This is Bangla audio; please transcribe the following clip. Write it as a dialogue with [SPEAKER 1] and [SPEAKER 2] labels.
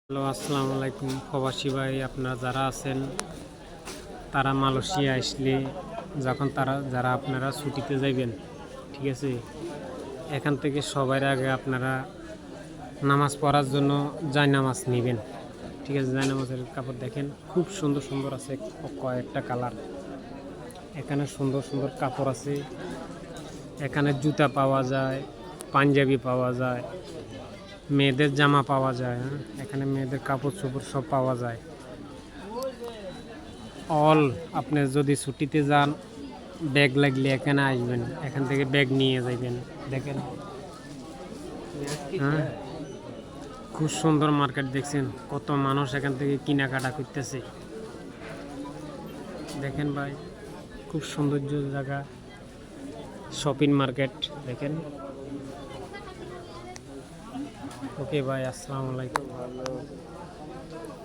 [SPEAKER 1] হ্যালো, আসসালামু আলাইকুম প্রবাসী ভাই। আপনারা যারা আছেন তারা মালয়েশিয়া আসলে যারা আপনারা ছুটিতে যাইবেন, ঠিক আছে, এখান থেকে সবার আগে আপনারা নামাজ পড়ার জন্য জায়নামাজ নেবেন। ঠিক আছে, জায়নামাজের কাপড় দেখেন খুব সুন্দর সুন্দর আছে, কয়েকটা কালার। এখানে সুন্দর সুন্দর কাপড় আছে। এখানে জুতা পাওয়া যায়, পাঞ্জাবি পাওয়া যায়, মেয়েদের জামা পাওয়া যায়। এখানে মেয়েদের কাপড় চোপড় সব পাওয়া যায়। আপনি যদি ছুটিতে যান, ব্যাগ লাগলে এখানে আসবেন, এখান থেকে ব্যাগ নিয়ে যাবেন। দেখেন, হ্যাঁ, খুব সুন্দর মার্কেট। দেখছেন কত মানুষ এখান থেকে কেনাকাটা করতেছে। দেখেন ভাই, খুব সৌন্দর্য জায়গা, শপিং মার্কেট। দেখেন। ওকে ভাই, আসসালামু আলাইকুম।